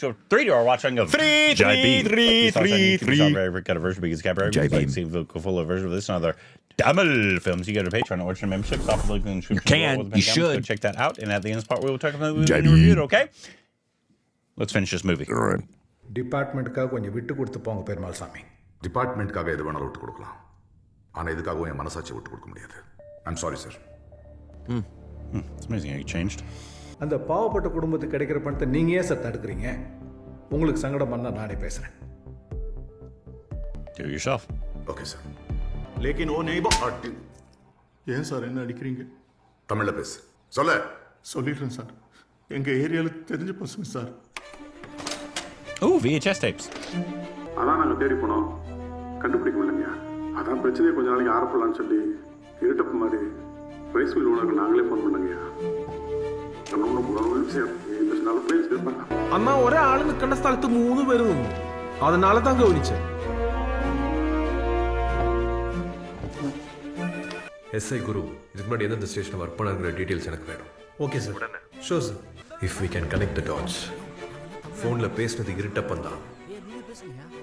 So 3 to our watching of Three. Got a version because full of version of this and other Tamil films. You get a Patreon or membership. You should. Go check that out. And at the end part, we will talk about the movie review. Okay. Let's finish this movie. All right. டிபார்ட்மெண்ட்டுக்காக கொஞ்சம் விட்டு கொடுத்து போங்க பெருமாள் சாமி. டிபார்ட்மெண்ட்காக எது வேணாலும் விட்டு கொடுக்கலாம். ஆனால் இதுக்காகவும் என் மனசாட்சி விட்டு கொடுக்க முடியாது. I'm sorry sir. It's amazing how you changed. அந்த பாவப்பட்ட குடும்பத்துக்கு கிடைக்கிற பணத்தை நீங்கள் ஏன் சார் தடுக்கிறீங்க? உங்களுக்கு சங்கடம் பண்ணால் நானே பேசுகிறேன். Do it yourself. Okay sir. லேக்கின் ஓ நெய்பர் ஆட்டு. ஏன் சார் என்ன அடிக்கிறீங்க? தமிழில் பேசு. சொல்ல சொல்லிடுறேன் சார். எங்கள் ஏரியாவில் தெரிஞ்ச பசங்க சார். Oh, VHS tapes. அதான் நாங்கள் தேடி போனோம், கண்டுபிடிக்க முடியலைங்க. அதான் பிரச்சனையை கொஞ்ச நாளைக்கு ஆரப்படலான்னு சொல்லி இருட்டப்பு மாதிரி ரைஸ் மில் ஓனருக்கு நாங்களே ஃபோன் பண்ணாங்கய்யா. അന്നാ ഒരാള് നിൽക്കേണ്ട സ്ഥലത്ത് 3 പേര് നിന്നു. അതിനാല താൻ ഗൗനിച്ചേ. எஸ்ஐ குரு இதுக்கு முன்னாடி எந்தெந்த ஸ்டேஷனில் ஒர்க் பண்ணுற டீட்டெயில்ஸ் எனக்கு வேணும். Okay sir. Sure sir. If we can connect the dots. ஃபோனில் பேசினது இருட்டப்பன் தான்.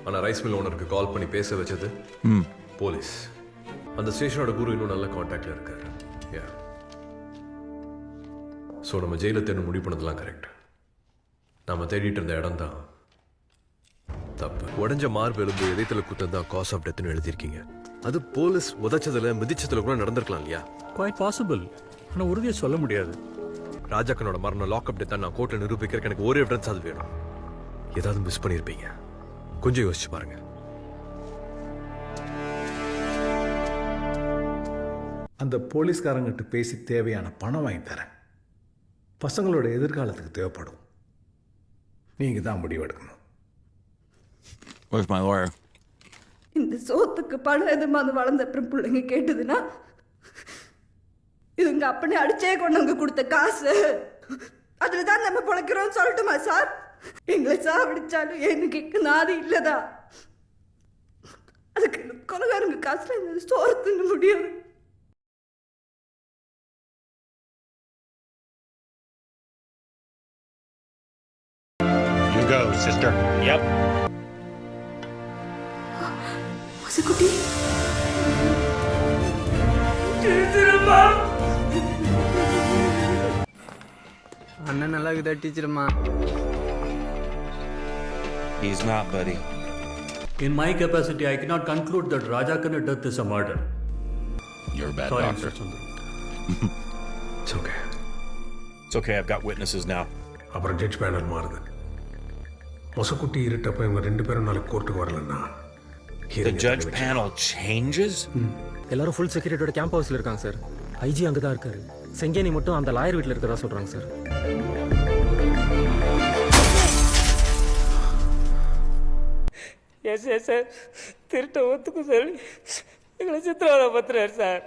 ஆனால் ரைஸ் மில் ஓனருக்கு கால் பண்ணி பேச வச்சது போலீஸ். அந்த ஸ்டேஷனோட குரு இன்னும் நல்ல கான்டாக்டில் இருக்கார். யா. ஸோ நம்ம ஜெயிலை தேர்ந்து முடிவு பண்ணதெல்லாம் கரெக்ட். நம்ம தேடிட்டு இருந்த இடம் தான் தப்பு. உடஞ்ச மார்பு எலும்பு இதயத்தில் குத்தம் தான் காஸ் ஆஃப் டெத்னு எழுதியிருக்கீங்க. அது போலீஸ் உதச்சதுல மிதிச்சதுல கூட நடந்திருக்கலாம் இல்லையா? Quite possible. ஆனால் உறுதியை சொல்ல முடியாது. ராஜாக்கனோட மரணம் லாக்அப் டெத்தான் நான் கோர்ட்டில் நிரூபிக்கிறதுக்கு எனக்கு ஒரு எவிடன்ஸ் அது வேணும். ஏதாவது மிஸ் பண்ணியிருப்பீங்க. கொஞ்சம் யோசிச்சு பாருங்க. அந்த போலீஸ்காரங்கிட்ட பேசி தேவையான பணம் வாங்கி தரேன். பசங்களோட எதிர்காலத்துக்கு தேவைப்படும். நீங்கள் தான் முடிவெடுக்கணும். Where's my lawyer? இந்த சோத்துக்கு பணம் எதுமாதிரி வளர்ந்த அப்புறம் பிள்ளைங்க கேட்டதுன்னா இதுங்க அப்பனே அடிச்சே கொண்டு கொடுத்த காசு அதுல தான் நம்ம பிழைக்கிறோம் சொல்லட்டுமா சார்? எங்களை சாப்பிடிச்சாலும் எனக்கு நாதி இல்லதா? அதுக்கு கொலகாரங்க காசுல சோறு தின்ன முடியாது. You go, sister. Yep. மசுக்குட்டி அண்ணன் நல்லா இருக்குதா டீச்சர்மா? He's not, buddy. In my capacity, I cannot conclude that Rajakana death is a murder. You're a bad Sorry, doctor. Mr. Sundar. It's okay. It's okay, I've got witnesses now. அப்புறம் judge panel மாறுது. மொசக்குட்டி இருட்டப்ப இவங்க 2 பேரும் நாளைக்கு கோர்ட்டுக்கு வரலன்னா The judge panel changes? எல்லாரும் full செக்யூரிட்டியோட camp ஹவுஸில் இருக்காங்க சார். ஐஜி அங்கே தான் இருக்காரு. செங்கேனி மட்டும் அந்த லாயர் வீட்டில் இருக்கிறதா சொல்கிறாங்க சார். எஸ் சார், திருட்ட ஒத்துக்கும் சொல்லி எங்களை சித்திரவதை பத்துறாரு சார்.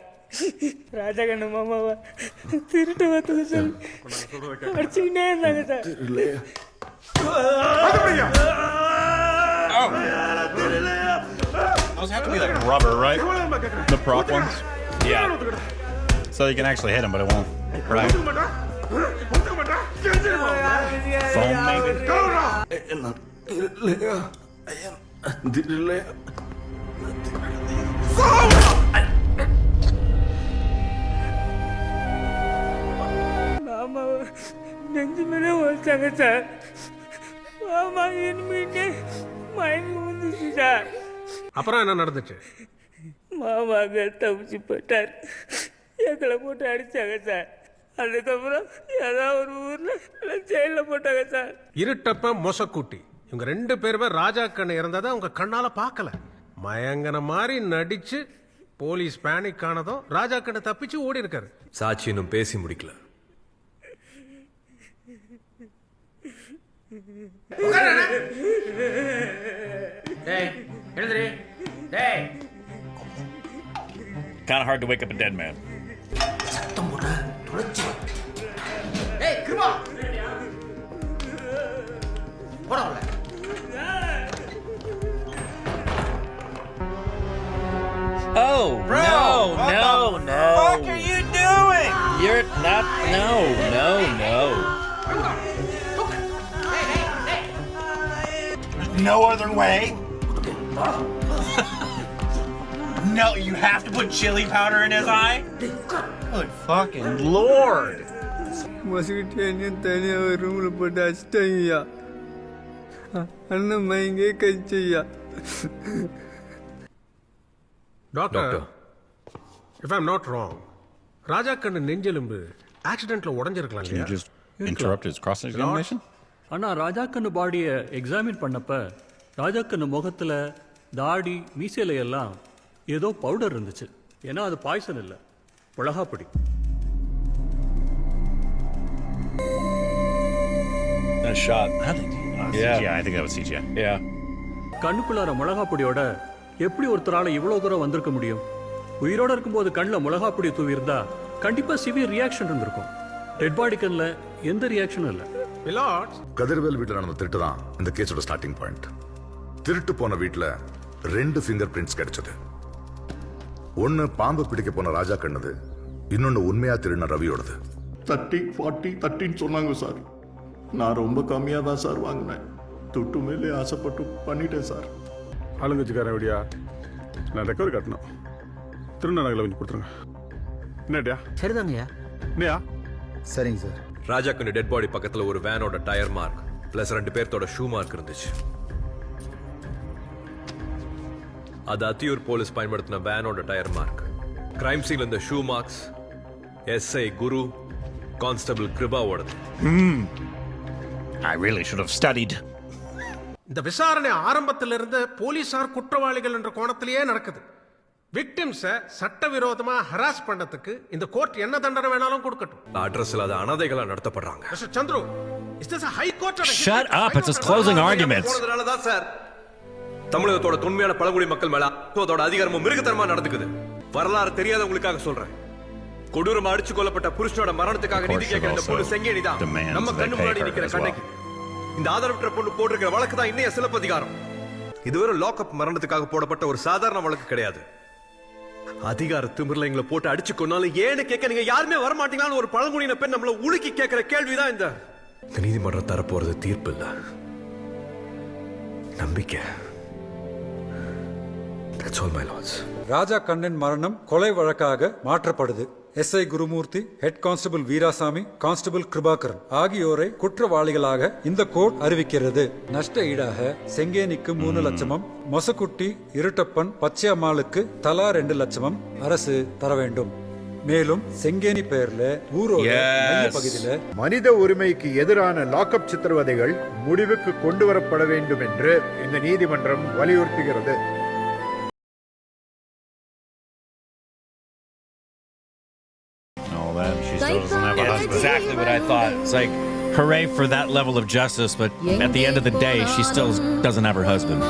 ராஜகண்ண மாமாவா திருட்ட ஒத்துக்கு சொல்லி அடிச்சுக்கிட்டே இருந்தாங்க sir. Those have to be like rubber, right? The prop ones? Yeah. So you can actually hit them, but it won't. Right. Foam, maybe? மாமாவை நெஞ்சு மேலே வச்சாங்க சார். மாமா இனிமேட்டு மயங்கி வந்துச்சு சார். அப்புறம் என்ன நடந்துச்சு? மாமாங்க தப்பிச்சு போயிட்டார். எங்களை போட்டு அடிச்சாங்க சார். அதுக்கப்புறம் ஏதாவது ஒரு ஊர்ல ஜெயிலில் போட்டாங்க சார். இருட்டப்ப மொசக்குட்டி இவங்க 2 பேருமே ராஜா கண்ணு இறந்ததை அவங்க கண்ணால பார்க்கல. மயங்கன மாதிரி நடிச்சு போலீஸ் பேனிக் ஆனதும் ராஜா கண்ணு தப்பிச்சு ஓடி இருக்காரு. சாட்சி இன்னும் பேசி முடிக்கல. Kind of hard to wake up a dead man. Oh, Bro, no. What the fuck are you doing? You're not. No. no other way. No, you have to put chili powder in his eye? Good fucking lord. மசுக்கிட்டேன் தனியாக ஒரு ரூமில் போட்டு அடிச்சிட்டேங்கய்யா. அண்ணன் மயங்கே கழிச்சையா. Doctor, if I'm not wrong, Rajakannu நெஞ்செலும்பு ஆக்சிடென்ட்ல உடைஞ்சிருக்கலாம் Can you இல்லையா? just interrupt his cross-examination? ஆனால் ராஜா கண்ணு பாடியை எக்ஸாமின் பண்ணப்ப ராஜா கண்ணு முகத்தில் தாடி மீசையில எல்லாம் ஏதோ பவுடர் இருந்துச்சு. ஏன்னா அது பாய்சன் இல்லை, மிளகாப்பொடி. That shot. I think CGI. I think that was CGI. Yeah. கண்ணுக்குள்ளார மிளகாப்பொடியோட எப்படி ஒருத்தரால இவ்வளவு தூரம் வந்திருக்க முடியும்? உயிரோட இருக்கும்போது கண்ணில் மிளகாப்பொடி தூவி இருந்தா கண்டிப்பா சிவியர் ரியாக்ஷன் இருந்திருக்கும். டெட் பாடி கண்ணில் எந்த ரியாக்ஷனும் இல்லை. கதிர்வேல் வீட்டில் நடந்த திருட்டு தான் இந்த கேஸோட ஸ்டார்டிங் பாயிண்ட். திருட்டு போன வீட்டில் 2 ஃபிங்கர் பிரிண்ட்ஸ் கிடைச்சது. ஒன்னு பாம்பு பிடிக்க போன ராஜா கண்ணது, இன்னொன்னு உண்மையா திருடின ரவியோடது. 30, 40, 30 சொன்னாங்க சார். நான் ரொம்ப கம்மியாக தான் சார் வாங்கினேன். துட்டு மேலே ஆசைப்பட்டு பண்ணிட்டேன் சார். ஆளுங்கட்சிக்காரன் எப்படியா? நான் ரெக்கவரி கட்டணும். திருநகரில் கொஞ்சம் கொடுத்துருங்க. என்னடியா? சரிதாங்கய்யா. என்னையா? சரிங்க சார். ராஜா கண்ணு டெட் பாடி பக்கத்துல ஒரு வேனோட டயர் மார்க் பிளஸ் 2 பேர்த்தோட ஷூ மார்க் இருந்துச்சு. அது அத்தியூர் போலீஸ் பயன்படுத்தின வேனோட டயர் மார்க். கிரைம் சீன்ல இந்த shoe marks SI Guru, constable கிருபாவோடது. I really should have studied. இந்த விசாரணை ஆரம்பத்தில் இருந்து போலீசார் குற்றவாளிகள் என்ற கோணத்திலேயே நடக்குது. விக்டிம்ஸை சட்டவிரோதமா ஹராஸ் பண்ணதுக்கு இந்த கோர்ட் என்ன தண்டனை வேணாலும் கொடுக்கட்டும். அட்ரஸ் இல்லாத அனாதைகளா நடத்தப்படுறாங்க. Mister Chandru, is this a high court? Shut up, it's his closing arguments. போனதுனால தான் சார் தமிழகத்தோட தொன்மையான பழங்குடி மக்கள் மேல அதோட அதிகாரமும் மிருகத்தனமா நடந்துக்குது. வரலாறு தெரியாதவங்களுக்காக சொல்றேன். கொடூரமா அடிச்சு கொல்லப்பட்ட புருஷனோட மரணத்துக்காக நீதி கேட்கிற இந்த பொண்ணு செங்கேனி தான் நம்ம கண்ணு முன்னாடி நிக்கிற கண்ணகி. இந்த ஆதரவற்ற பொண்ணு போட்டிருக்கிற வழக்கு தான் இன்னைய சிலப்பதிகாரம். இதுவரை லாக்அப் மரணத்துக்காக போடப்பட்ட ஒரு சாதாரண வழக்கு கிடையாது. அதிகார திமிர்ல எங்களை போட்டு அடிச்சு கொன்னாலும் ஏன்னு கேட்க நீங்க யாருமே வரமாட்டீங்களான்னு ஒரு பழங்குடியின பெண் நம்மள உலுக்கி கேட்கிற கேள்விதான் இந்த நீதிமன்றம் தரப்போறது தீர்ப்பு இல்ல, நம்பிக்கை. That's all my lords. ராஜா கண்ணன் மரணம் கொலை வழக்காக மாற்றப்படுது. SI Gurumurthy, head constable Veerasamy, constable Kirubakaran ஆகியோரை குற்றவாளிகளாக இந்த கோர்ட் அறிவிக்கிறது. நஷ்ட ஈடாக செங்கேனிக்கு 3 லட்சமும், மொசக்குட்டி, இருட்டப்பன், பச்சையம்மாளுக்கு தலா 2 லட்சமும் அரசு தர வேண்டும். மேலும் செங்கேனி பெயர்ல ஊரோட பகுதியில மனித உரிமைக்கு எதிரான லாக்அப் சித்திரவதைகள் முடிவுக்கு கொண்டு வரப்பட வேண்டும் என்று இந்த நீதிமன்றம் வலியுறுத்துகிறது. She still doesn't have a husband. That's exactly what I thought. It's like, hooray for that level of justice, but at the end of the day, she still doesn't have her husband.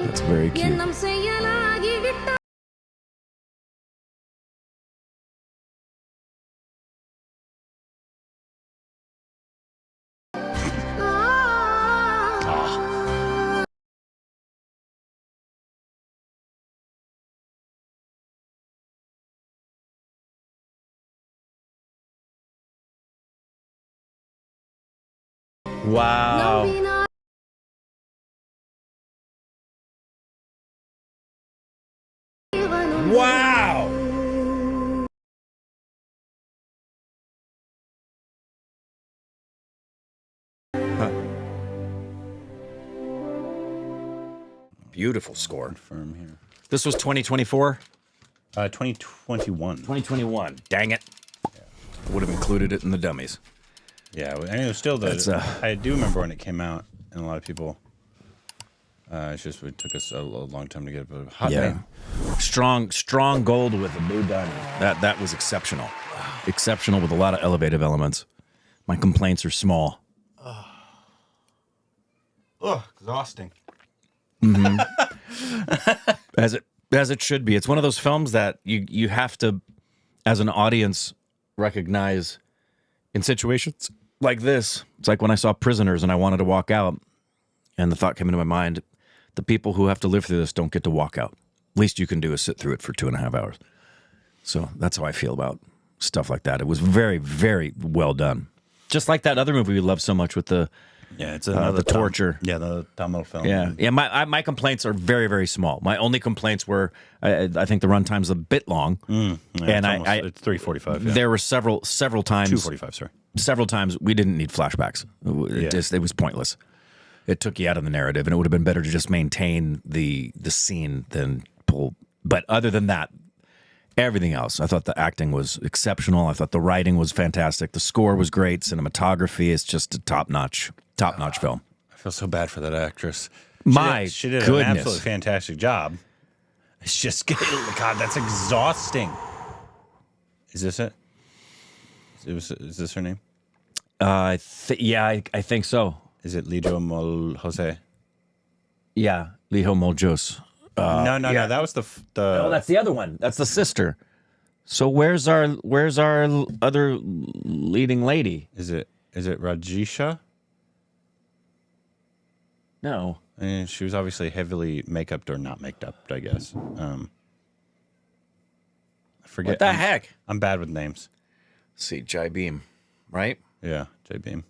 That's very cute. Wow. Wow. Beautiful score. Confirm here. This was 2024? 2021. 2021. Dang it. Would have included it in the dummies. Yeah, I mean, it was still I do remember when it came out, and a lot of people. It's just it took us a long time to get it, but hot name. Strong gold with a blue diamond. That was exceptional. Exceptional with a lot of elevative elements. My complaints are small. Exhausting. Mm-hmm. As it should be. It's one of those films that you have to, as an audience, recognize in situations like this. It's like when I saw Prisoners and I wanted to walk out, and the thought came into my mind, the people who have to live through this don't get to walk out. least you can do is sit through it for 2.5 hours. So that's how I feel about stuff like that. It was very, very well done. Just like that other movie we love so much with the it's another the torture. the Tamil film. Yeah. My complaints are very, very small. My only complaints were I think the runtime's a bit long, and it's 3:45. Yeah. There were several times 2:45. Sorry, several times we didn't need flashbacks. It was pointless. It took you out of the narrative, and it would have been better to just maintain the scene than pull. But other than that, everything else, I thought the acting was exceptional. I thought the writing was fantastic. The score was great. Cinematography is just a top-notch film. I feel so bad for that actress. She did goodness. an absolutely fantastic job. It's just, God, that's exhausting. Is this it? Is this her name? I think so. Is it Lijo Mol Jose? Yeah, Lijo Moljos. No. That was the. No, that's the other one. That's the sister. So where's our other leading lady? Is it Rajisha? No. She was obviously heavily make-upped or not make-upped, I guess. I forget. What the heck? I'm bad with names. Let's see, Jai Bhim, right? Yeah, Jai Bhim.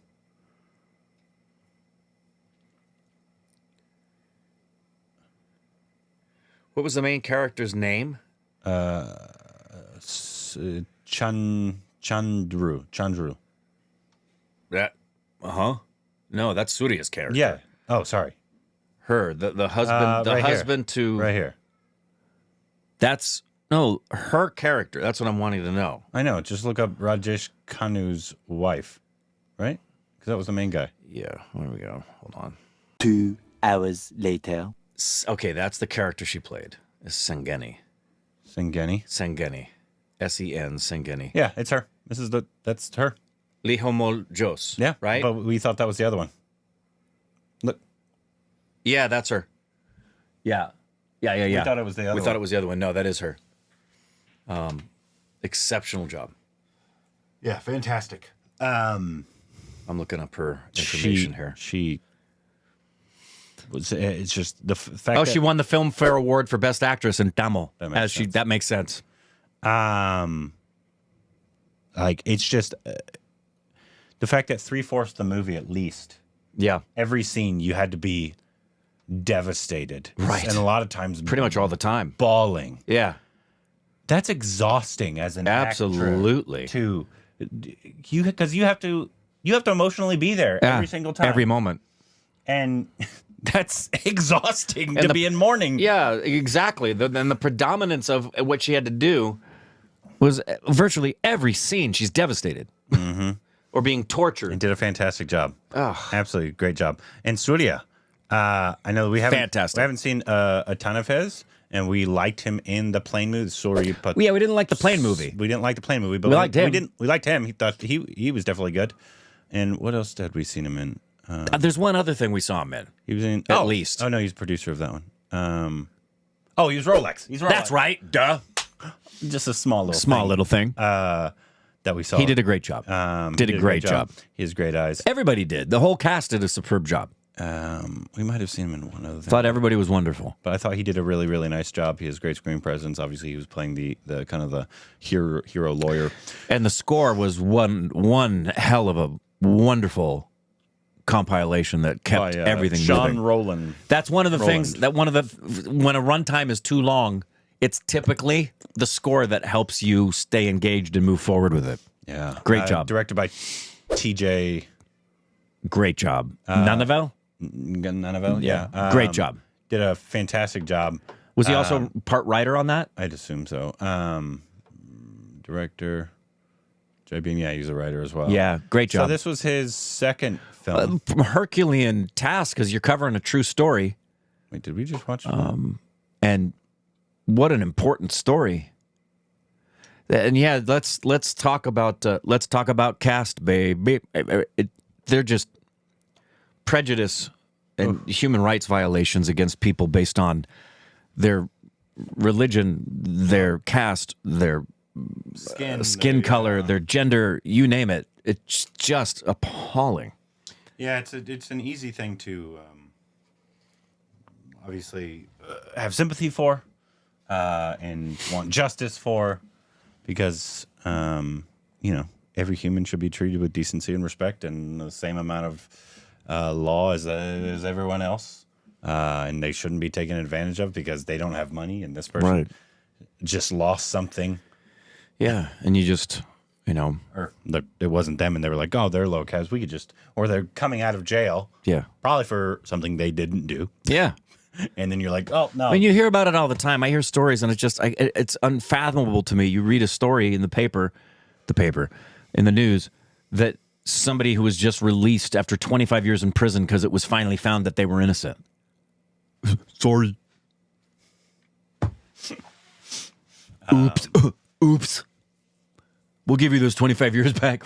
What was the main character's name? Chandru. That. No, that's Suriya's character. Yeah. Oh, sorry. Her, the husband, husband to right here. That's her character. That's what I'm wanting to know. I know. Just look up Rajesh Khanna's wife, right? Because that was the main guy. Yeah. There we go. Hold on. 2 hours later. Okay, that's the character she played. Is Sengeni. Sengeni. Sengeni. S-E-N. Sengeni. Yeah, it's her. That's her. Lihomol Jos. Yeah, right. But we thought that was the other one. Look. Yeah, that's her. Yeah. We thought it was the other one. We thought it was the other one. No, that is her. Exceptional job. Yeah, fantastic. I'm looking up her information here. It's just the fact. Oh, she won the Filmfare Award for Best Actress in Tamil. That makes sense. Like it's just the fact that 3/4 of the movie, at least, every scene you had to be devastated, right? And a lot of times, pretty much all the time, bawling. Yeah, that's exhausting as an absolutely actor because you have to emotionally be there every single time, every moment, and. That's exhausting to be in mourning. Yeah, exactly. Then the predominance of what she had to do was virtually every scene she's devastated or being tortured. And did a fantastic job. Oh. Absolutely great job. And Suriya, I know we haven't seen a ton of his, and we liked him in the plane movie. Sorry, but we didn't like the plane movie. We didn't like the plane movie, but we liked him. We liked him. He thought he was definitely good. And what else had we seen him in? There's one other thing we saw him in. He was in at least. Oh no, he's producer of that one. He was Rolex. He's Rolex. That's right. Duh. Just a small little thing that we saw. He did a great job. Did a great job. He has great eyes. Everybody did. The whole cast did a superb job. We might have seen him in one other thing. Thought everybody was wonderful, but I thought he did a really, really nice job. He has great screen presence. Obviously, he was playing the kind of the hero lawyer, and the score was one hell of a wonderful compilation that kept everything Sean moving. Rowland. That's one of the things that when a runtime is too long, it's typically the score that helps you stay engaged and move forward with it. Yeah, great job. Directed by TJ. Great job. Nanavel? Yeah. Great job. Did a fantastic job. Was he also part writer on that? I'd assume so. Director. Bhim, yeah, he's a writer as well. Yeah, great job. So this was his second film. Herculean task because you're covering a true story. Wait, did we just watch it? And what an important story. And yeah, let's talk about cast, baby. They're just prejudice and human rights violations against people based on their religion, their caste, their skin color, their gender, you name it. It's just appalling. Yeah, it's an easy thing to obviously have sympathy for, and want justice for, because every human should be treated with decency and respect and the same amount of law as everyone else, and they shouldn't be taken advantage of because they don't have money and this person just lost something. Yeah, and you just, or it wasn't them, and they were like, "Oh, they're low cabs. We could just," or they're coming out of jail. Yeah, probably for something they didn't do. Yeah, and then you're like, "Oh no." I mean, you hear about it all the time. I hear stories, and it's just, it's unfathomable to me. You read a story in the paper, in the news, that somebody who was just released after 25 years in prison because it was finally found that they were innocent. Sorry. Oops. Oops. We'll give you those 25 years back,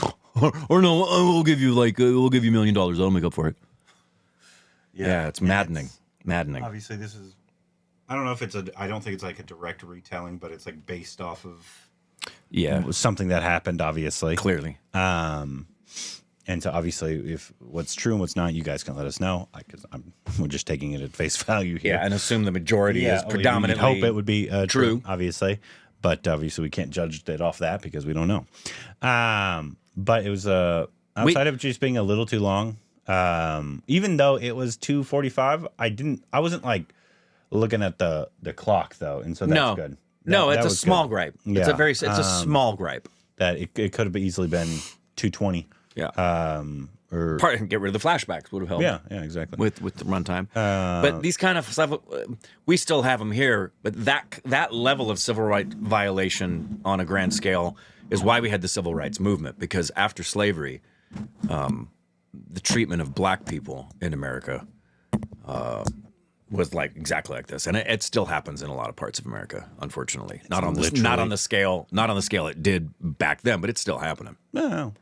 or no, we'll give you $1 million. That'll make up for it. Yeah, it's maddening. Maddening. Obviously, this is. I don't know if I don't think it's like a direct retelling, but it's like based off of. Yeah, something that happened. Obviously, clearly. And so obviously, if what's true and what's not, you guys can let us know, because we're just taking it at face value here. Yeah, and assume the majority is predominantly. Hope it would be true, obviously. But obviously, we can't judge it off that because we don't know. But it was outside of just being a little too long. Even though it was 2:45, I wasn't like looking at the clock though, and so that's good. No, it's a small gripe. Yeah. It's a small gripe. That it could have easily been 2:20. Yeah. Or get rid of the flashbacks would have helped. Yeah, exactly. With the runtime. But these kind of stuff, we still have them here. But that level of civil rights violation on a grand scale is why we had the civil rights movement. Because after slavery, the treatment of black people in America was exactly like this, and it still happens in a lot of parts of America. Unfortunately, not on the scale it did back then, but it's still happening. No.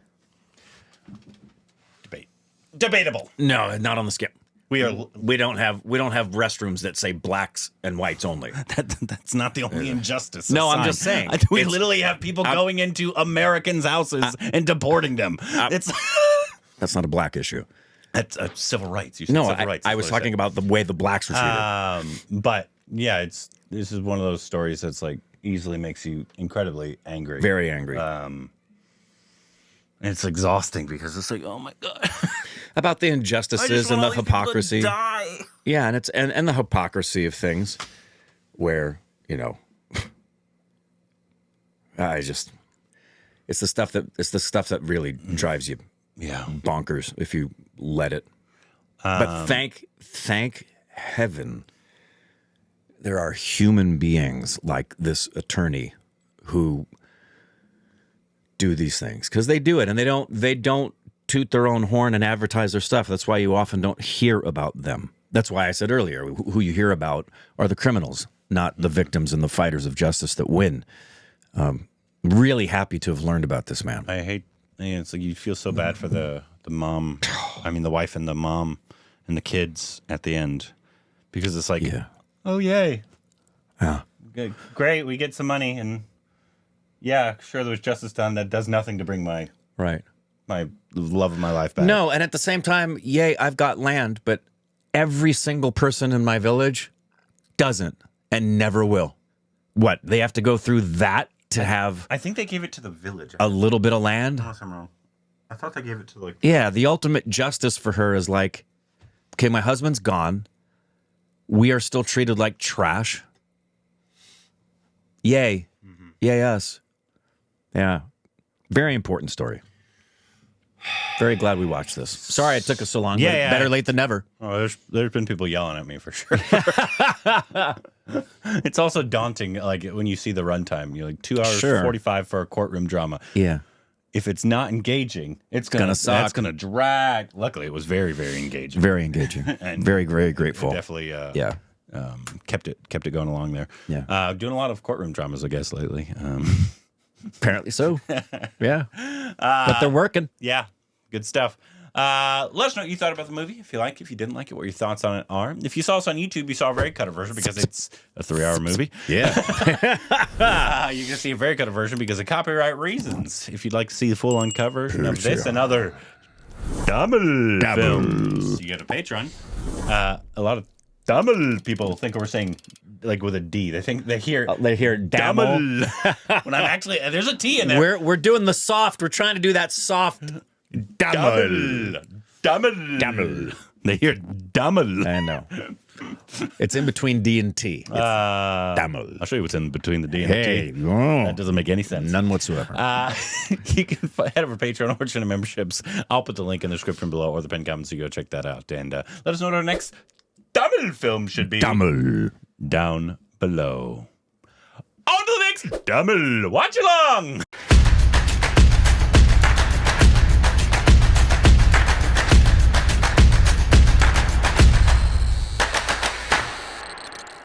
Debatable. No, not on the scale. We don't have restrooms that say blacks and whites only. That's not the only injustice. No, I'm just saying. We literally have people going into Americans' houses and deporting them. That's not a black issue. That's civil rights. No, civil rights, I was talking about the way the blacks were treated. But yeah, this is one of those stories that's easily makes you incredibly angry. Very angry. And it's exhausting because it's oh my God. About the injustices and the hypocrisy. Yeah, and it's and the hypocrisy of things where, it's the stuff that really drives you bonkers if you let it. But thank heaven there are human beings like this attorney who do these things, because they do it, and they don't toot their own horn and advertise their stuff. That's why you often don't hear about them. That's why I said earlier, who you hear about are the criminals, not the victims and the fighters of justice that win. Really happy to have learned about this man. I hate. It's you feel so bad for the mom. I mean, the wife and the mom and the kids at the end, because it's oh yay, great, we get some money, and sure, there was justice done. That does nothing to bring my love of my life back. No, and at the same time, yay, I've got land, but every single person in my village doesn't and never will. What, they have to go through that to have... I think they gave it to the village. A little bit of land? Unless I'm wrong. I thought they gave it to Yeah, the ultimate justice for her is okay, my husband's gone. We are still treated like trash. Yay. Mm-hmm. Yay us. Yeah. Very important story. Very glad we watched this. Sorry it took us so long. Yeah. Better late than never. Oh, there's been people yelling at me for sure. It's also daunting, when you see the runtime. You're 2 hours 45 for a courtroom drama. Yeah. If it's not engaging, it's gonna suck. That's gonna drag. Luckily, it was very, very engaging. Very engaging. And very, very grateful. Definitely. Kept it going along there. Yeah. Doing a lot of courtroom dramas, I guess, lately. Apparently so. Yeah. But they're working. Yeah. Good stuff. Let us know what you thought about the movie. If you like it, if you didn't like it, what your thoughts on it are. If you saw us on YouTube, you saw a very cut version because it's a 3-hour movie. Yeah. You can see a very cut version because of copyright reasons. If you'd like to see the full uncut version of this and other Tamil films, you go to Patreon. A lot of Tamil people think we're saying like with a D. They hear Dammel. when I'm actually there's a T in there. We're doing the soft. We're trying to do that soft. Dammel. They hear Dammel. I know. It's in between D and T. It's Dammel. I'll show you what's in between the D and the T. That doesn't make any sense. None whatsoever. You can head over to Patreon or channel memberships. I'll put the link in the description below or the pinned comment, so you go check that out. And let us know what our next Dammel film should be. Dammel. Down below. On to the next Dammel. Watch along.